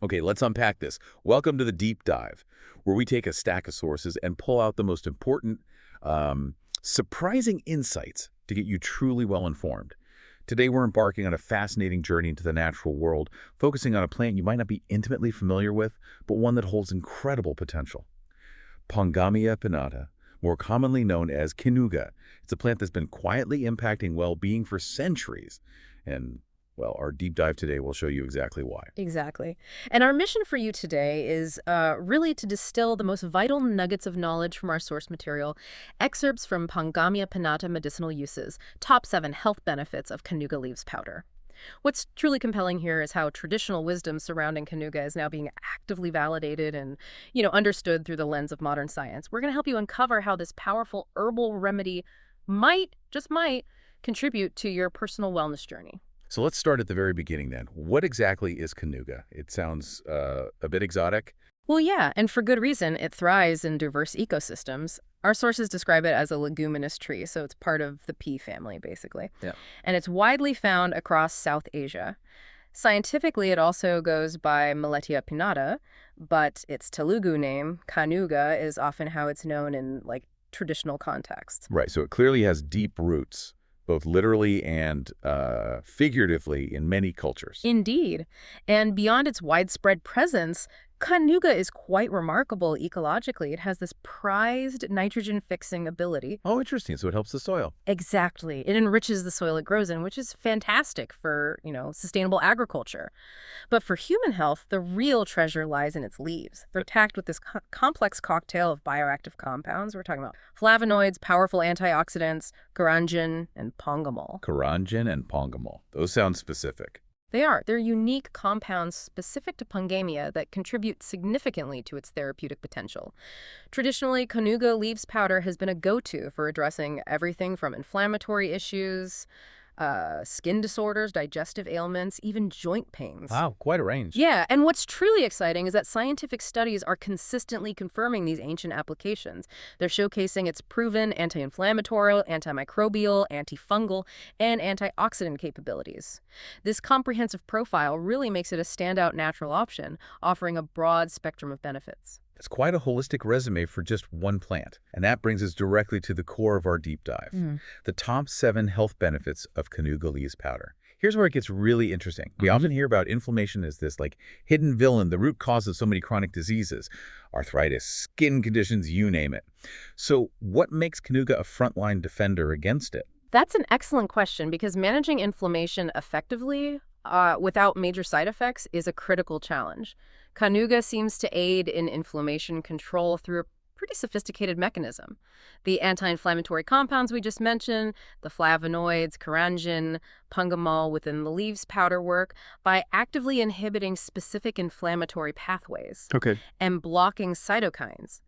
Okay, let's unpack this. Welcome to the deep dive, where we take a stack of sources and pull out the most important, surprising insights to get you truly well informed. Today, we're embarking on a fascinating journey into the natural world, focusing on a plant you might not be intimately familiar with, but one that holds incredible potential. Pongamia Pinnata, more commonly known as Kanuga. It's a plant that's been quietly impacting well-being for centuries. And, well, our deep dive today will show you exactly why. Exactly. And our mission for you today is really to distill the most vital nuggets of knowledge from our source material, excerpts from Pongamia Pinnata medicinal uses, top 7 health benefits of Kanuga leaves powder. What's truly compelling here is how traditional wisdom surrounding Kanuga is now being actively validated and, understood through the lens of modern science. We're going to help you uncover how this powerful herbal remedy might, just might, contribute to your personal wellness journey. So let's start at the very beginning then. What exactly is Kanuga? It sounds a bit exotic. Well, yeah, and for good reason. It thrives in diverse ecosystems. Our sources describe it as a leguminous tree, so it's part of the pea family, basically. Yeah. And it's widely found across South Asia. Scientifically, it also goes by Pongamia Pinnata, but its Telugu name, Kanuga, is often how it's known in, traditional contexts. Right, so it clearly has deep roots, both literally and figuratively in many cultures. Indeed. And beyond its widespread presence, Kanuga is quite remarkable ecologically. It has this prized nitrogen-fixing ability. Oh, interesting. So it helps the soil. Exactly. It enriches the soil it grows in, which is fantastic for, sustainable agriculture. But for human health, the real treasure lies in its leaves. They're packed with this complex cocktail of bioactive compounds. We're talking about flavonoids, powerful antioxidants, garangen, and pongamol. Garangen and pongamol. Those sound specific. They are. They're unique compounds specific to Pongamia that contribute significantly to its therapeutic potential. Traditionally, Kanuga leaves powder has been a go-to for addressing everything from inflammatory issues, skin disorders, digestive ailments, even joint pains. Wow, quite a range. Yeah, and what's truly exciting is that scientific studies are consistently confirming these ancient applications. They're showcasing its proven anti-inflammatory, antimicrobial, antifungal, and antioxidant capabilities. This comprehensive profile really makes it a standout natural option, offering a broad spectrum of benefits. It's quite a holistic resume for just one plant. And that brings us directly to the core of our deep dive, the top 7 health benefits of Kanuga leaves powder. Here's where it gets really interesting. We often hear about inflammation as this hidden villain, the root cause of so many chronic diseases, arthritis, skin conditions, you name it. So what makes Kanuga a frontline defender against it? That's an excellent question because managing inflammation effectively without major side effects is a critical challenge. Kanuga seems to aid in inflammation control through a pretty sophisticated mechanism. The anti-inflammatory compounds we just mentioned, the flavonoids, garangen, pongamol within the leaves powder work by actively inhibiting specific inflammatory pathways and blocking cytokines.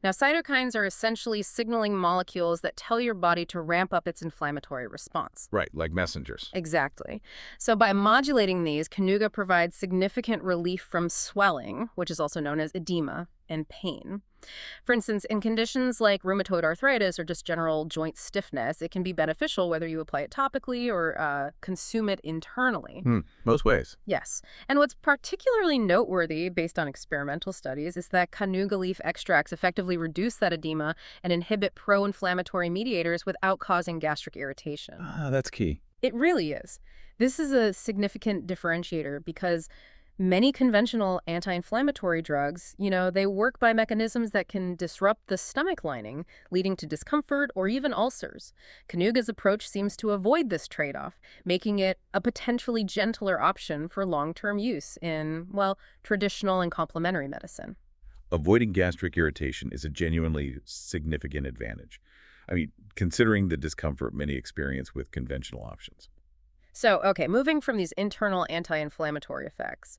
Now, cytokines are essentially signaling molecules that tell your body to ramp up its inflammatory response. Right, like messengers. Exactly. So by modulating these, Kanuga provides significant relief from swelling, which is also known as edema, and pain. For instance, in conditions like rheumatoid arthritis or just general joint stiffness, it can be beneficial whether you apply it topically or consume it internally. Most ways. Yes. And what's particularly noteworthy, based on experimental studies, is that Kanuga leaf extracts effectively reduce that edema and inhibit pro-inflammatory mediators without causing gastric irritation. That's key. It really is. This is a significant differentiator because many conventional anti-inflammatory drugs, they work by mechanisms that can disrupt the stomach lining, leading to discomfort or even ulcers. Kanuga's approach seems to avoid this trade-off, making it a potentially gentler option for long-term use in, traditional and complementary medicine. Avoiding gastric irritation is a genuinely significant advantage. I mean, considering the discomfort many experience with conventional options. So, moving from these internal anti-inflammatory effects,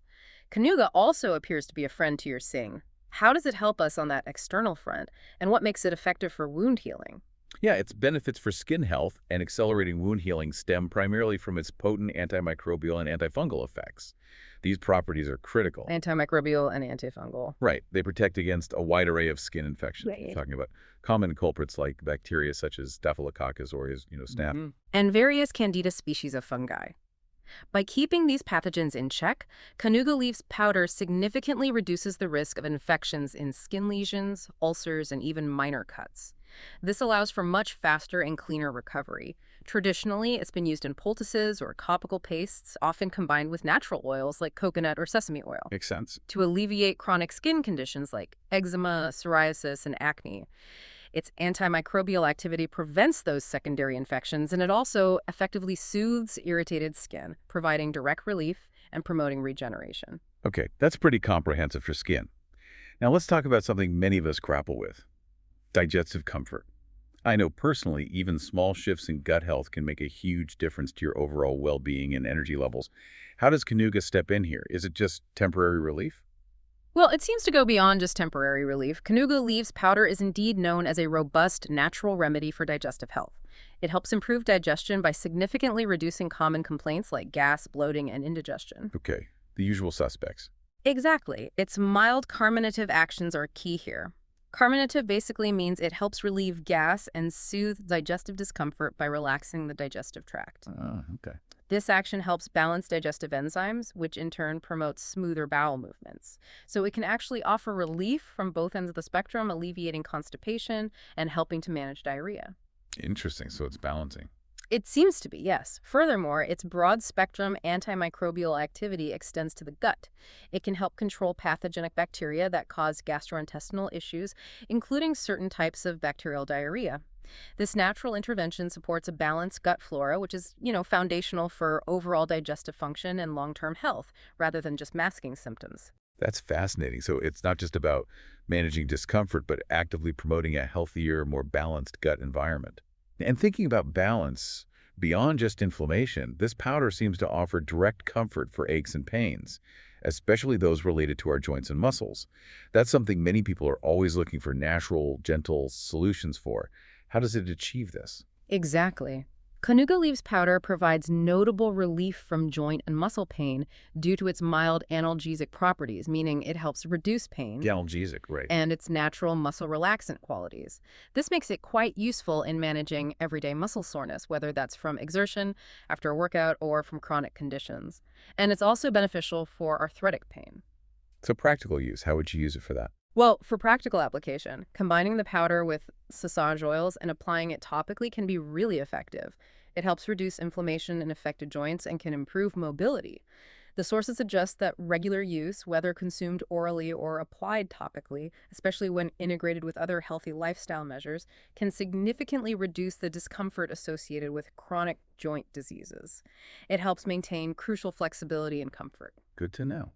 Kanuga also appears to be a friend to your sing. How does it help us on that external front, and what makes it effective for wound healing? Yeah, its benefits for skin health and accelerating wound healing stem primarily from its potent antimicrobial and antifungal effects. These properties are critical. Antimicrobial and antifungal. Right. They protect against a wide array of skin infections. Right. We're talking about common culprits like bacteria such as Staphylococcus aureus, staph. And various Candida species of fungi. By keeping these pathogens in check, Kanuga leaves powder significantly reduces the risk of infections in skin lesions, ulcers, and even minor cuts. This allows for much faster and cleaner recovery. Traditionally, it's been used in poultices or topical pastes, often combined with natural oils like coconut or sesame oil, Makes sense. to alleviate chronic skin conditions like eczema, psoriasis, and acne. Its antimicrobial activity prevents those secondary infections, and it also effectively soothes irritated skin, providing direct relief and promoting regeneration. Okay, that's pretty comprehensive for skin. Now let's talk about something many of us grapple with: digestive comfort. I know personally, even small shifts in gut health can make a huge difference to your overall well-being and energy levels. How does Kanuga step in here? Is it just temporary relief? Well, it seems to go beyond just temporary relief. Kanuga leaves powder is indeed known as a robust natural remedy for digestive health. It helps improve digestion by significantly reducing common complaints like gas, bloating, and indigestion. Okay, the usual suspects. Exactly. Its mild carminative actions are key here. Carminative basically means it helps relieve gas and soothe digestive discomfort by relaxing the digestive tract. Okay. This action helps balance digestive enzymes, which in turn promotes smoother bowel movements. So it can actually offer relief from both ends of the spectrum, alleviating constipation and helping to manage diarrhea. Interesting, so it's balancing. It seems to be, yes. Furthermore, its broad-spectrum antimicrobial activity extends to the gut. It can help control pathogenic bacteria that cause gastrointestinal issues, including certain types of bacterial diarrhea. This natural intervention supports a balanced gut flora, which is, foundational for overall digestive function and long-term health, rather than just masking symptoms. That's fascinating. So it's not just about managing discomfort, but actively promoting a healthier, more balanced gut environment. And thinking about balance, beyond just inflammation, this powder seems to offer direct comfort for aches and pains, especially those related to our joints and muscles. That's something many people are always looking for natural, gentle solutions for. How does it achieve this? Exactly. Kanuga leaves powder provides notable relief from joint and muscle pain due to its mild analgesic properties, meaning it helps reduce pain, The analgesic, right? and its natural muscle relaxant qualities. This makes it quite useful in managing everyday muscle soreness, whether that's from exertion, after a workout, or from chronic conditions. And it's also beneficial for arthritic pain. So practical use, how would you use it for that? Well, for practical application, combining the powder with sausage oils and applying it topically can be really effective. It helps reduce inflammation in affected joints and can improve mobility. The sources suggest that regular use, whether consumed orally or applied topically, especially when integrated with other healthy lifestyle measures, can significantly reduce the discomfort associated with chronic joint diseases. It helps maintain crucial flexibility and comfort. Good to know.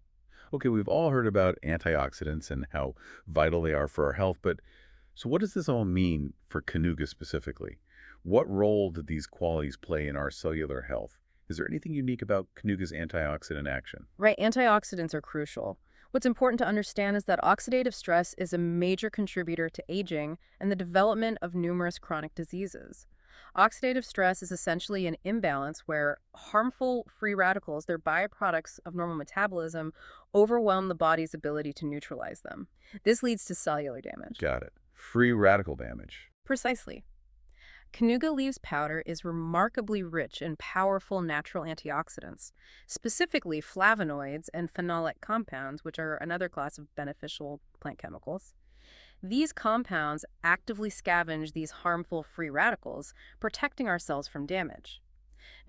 Okay, we've all heard about antioxidants and how vital they are for our health, but so what does this all mean for Kanuga specifically? What role do these qualities play in our cellular health? Is there anything unique about Kanuga's antioxidant action? Right, antioxidants are crucial. What's important to understand is that oxidative stress is a major contributor to aging and the development of numerous chronic diseases. Oxidative stress is essentially an imbalance where harmful free radicals, they're byproducts of normal metabolism, overwhelm the body's ability to neutralize them. This leads to cellular damage. Got it. Free radical damage. Precisely. Kanuga leaves powder is remarkably rich in powerful natural antioxidants, specifically flavonoids and phenolic compounds, which are another class of beneficial plant chemicals. These compounds actively scavenge these harmful free radicals, protecting our cells from damage.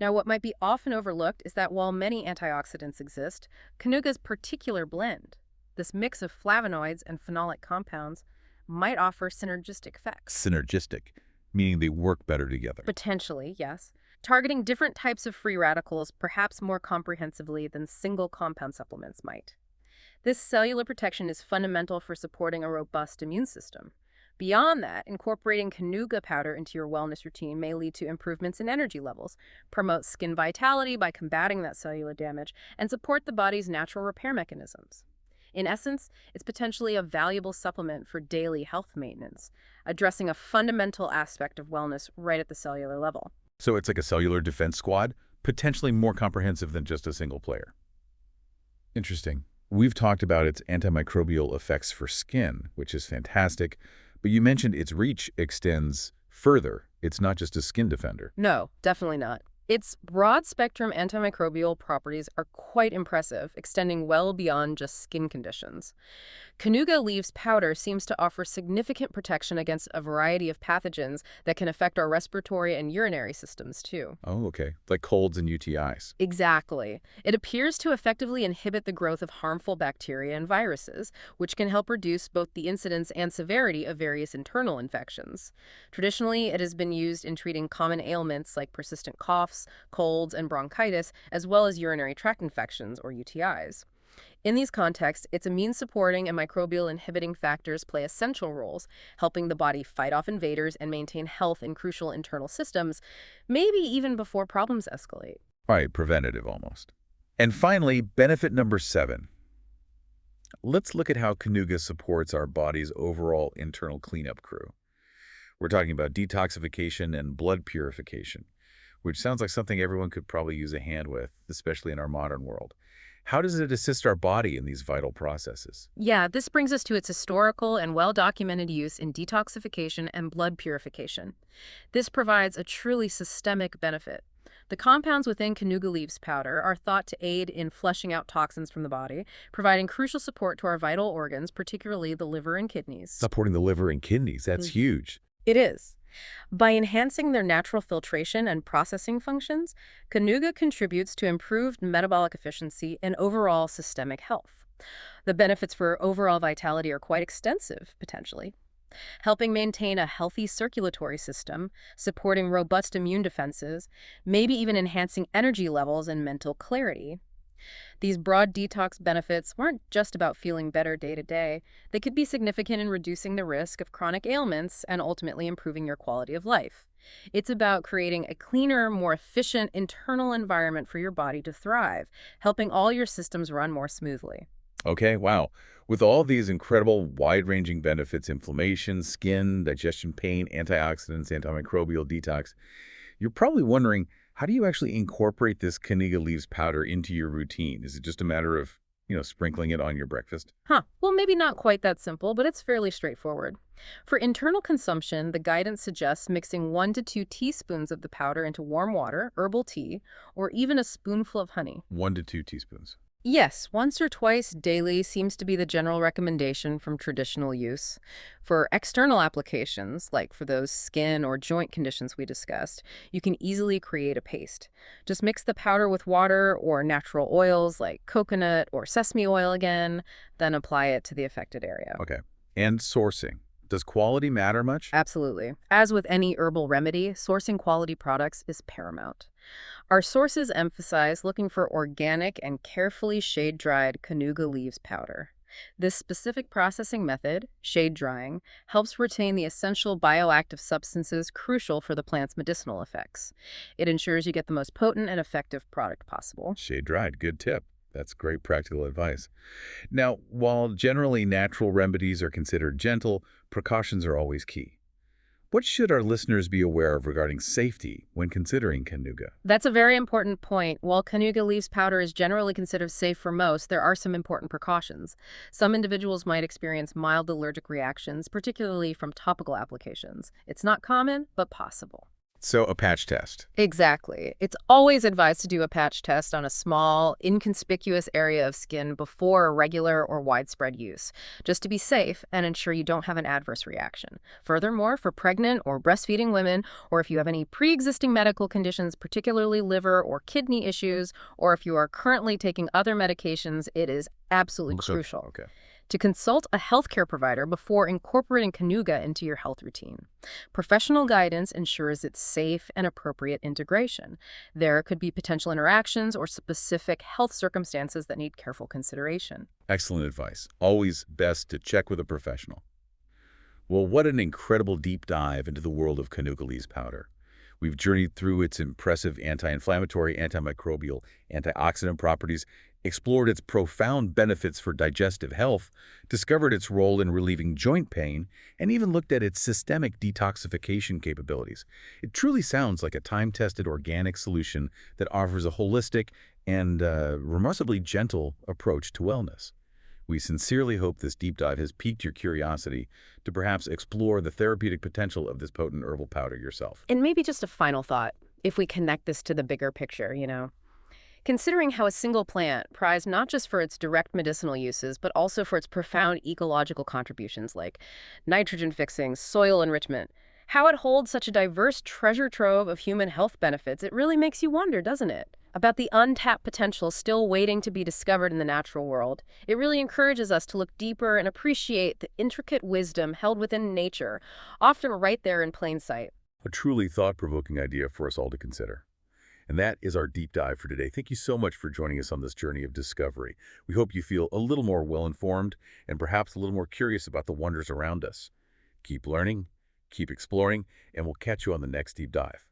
Now, what might be often overlooked is that while many antioxidants exist, Kanuga's particular blend, this mix of flavonoids and phenolic compounds, might offer synergistic effects. Synergistic, meaning they work better together. Potentially, yes. Targeting different types of free radicals perhaps more comprehensively than single compound supplements might. This cellular protection is fundamental for supporting a robust immune system. Beyond that, incorporating Kanuga powder into your wellness routine may lead to improvements in energy levels, promote skin vitality by combating that cellular damage, and support the body's natural repair mechanisms. In essence, it's potentially a valuable supplement for daily health maintenance, addressing a fundamental aspect of wellness right at the cellular level. So it's like a cellular defense squad, potentially more comprehensive than just a single player. Interesting. We've talked about its antimicrobial effects for skin, which is fantastic, but you mentioned its reach extends further. It's not just a skin defender. No, definitely not. Its broad-spectrum antimicrobial properties are quite impressive, extending well beyond just skin conditions. Kanuga leaves powder seems to offer significant protection against a variety of pathogens that can affect our respiratory and urinary systems, too. Oh, okay. Like colds and UTIs. Exactly. It appears to effectively inhibit the growth of harmful bacteria and viruses, which can help reduce both the incidence and severity of various internal infections. Traditionally, it has been used in treating common ailments like persistent coughs, colds, and bronchitis, as well as urinary tract infections or UTIs. In these contexts, its immune-supporting and microbial inhibiting factors play essential roles, helping the body fight off invaders and maintain health in crucial internal systems, maybe even before problems escalate. All right, preventative almost. And finally, benefit number 7. Let's look at how Kanuga supports our body's overall internal cleanup crew. We're talking about detoxification and blood purification, which sounds like something everyone could probably use a hand with, especially in our modern world. How does it assist our body in these vital processes? Yeah, this brings us to its historical and well-documented use in detoxification and blood purification. This provides a truly systemic benefit. The compounds within Kanuga leaves powder are thought to aid in flushing out toxins from the body, providing crucial support to our vital organs, particularly the liver and kidneys. Supporting the liver and kidneys, that's huge. It is. By enhancing their natural filtration and processing functions, Kanuga contributes to improved metabolic efficiency and overall systemic health. The benefits for overall vitality are quite extensive, potentially, helping maintain a healthy circulatory system, supporting robust immune defenses, maybe even enhancing energy levels and mental clarity. These broad detox benefits weren't just about feeling better day to day. They could be significant in reducing the risk of chronic ailments and ultimately improving your quality of life. It's about creating a cleaner, more efficient internal environment for your body to thrive, helping all your systems run more smoothly. Okay, wow. With all these incredible wide-ranging benefits, inflammation, skin, digestion, pain, antioxidants, antimicrobial detox, you're probably wondering, how do you actually incorporate this Kanuga leaves powder into your routine? Is it just a matter of, sprinkling it on your breakfast? Well, maybe not quite that simple, but it's fairly straightforward. For internal consumption, the guidance suggests mixing 1 to 2 teaspoons of the powder into warm water, herbal tea, or even a spoonful of honey. 1 to 2 teaspoons. Yes, once or twice daily seems to be the general recommendation from traditional use. For external applications, like for those skin or joint conditions we discussed, you can easily create a paste. Just mix the powder with water or natural oils like coconut or sesame oil again, then apply it to the affected area. Okay. And sourcing. Does quality matter much? Absolutely. As with any herbal remedy, sourcing quality products is paramount. Our sources emphasize looking for organic and carefully shade-dried Kanuga leaves powder. This specific processing method, shade drying, helps retain the essential bioactive substances crucial for the plant's medicinal effects. It ensures you get the most potent and effective product possible. Shade-dried, good tip. That's great practical advice. Now, while generally natural remedies are considered gentle, precautions are always key. What should our listeners be aware of regarding safety when considering Kanuga? That's a very important point. While Kanuga leaves powder is generally considered safe for most, there are some important precautions. Some individuals might experience mild allergic reactions, particularly from topical applications. It's not common, but possible. So a patch test. Exactly. It's always advised to do a patch test on a small, inconspicuous area of skin before regular or widespread use, just to be safe and ensure you don't have an adverse reaction. Furthermore, for pregnant or breastfeeding women, or if you have any pre-existing medical conditions, particularly liver or kidney issues, or if you are currently taking other medications, it is absolutely crucial to consult a healthcare provider before incorporating Kanuga into your health routine. Professional guidance ensures its safe and appropriate integration. There could be potential interactions or specific health circumstances that need careful consideration. Excellent advice. Always best to check with a professional. Well, what an incredible deep dive into the world of Kanuga leaves powder. We've journeyed through its impressive anti-inflammatory, antimicrobial, antioxidant properties, explored its profound benefits for digestive health, discovered its role in relieving joint pain, and even looked at its systemic detoxification capabilities. It truly sounds like a time-tested organic solution that offers a holistic and remarkably gentle approach to wellness. We sincerely hope this deep dive has piqued your curiosity to perhaps explore the therapeutic potential of this potent herbal powder yourself. And maybe just a final thought. if we connect this to the bigger picture. Considering how a single plant, prized not just for its direct medicinal uses, but also for its profound ecological contributions like nitrogen fixing, soil enrichment, how it holds such a diverse treasure trove of human health benefits, it really makes you wonder, doesn't it? About the untapped potential still waiting to be discovered in the natural world. It really encourages us to look deeper and appreciate the intricate wisdom held within nature, often right there in plain sight. A truly thought-provoking idea for us all to consider. And that is our deep dive for today. Thank you so much for joining us on this journey of discovery. We hope you feel a little more well-informed and perhaps a little more curious about the wonders around us. Keep learning, keep exploring, and we'll catch you on the next deep dive.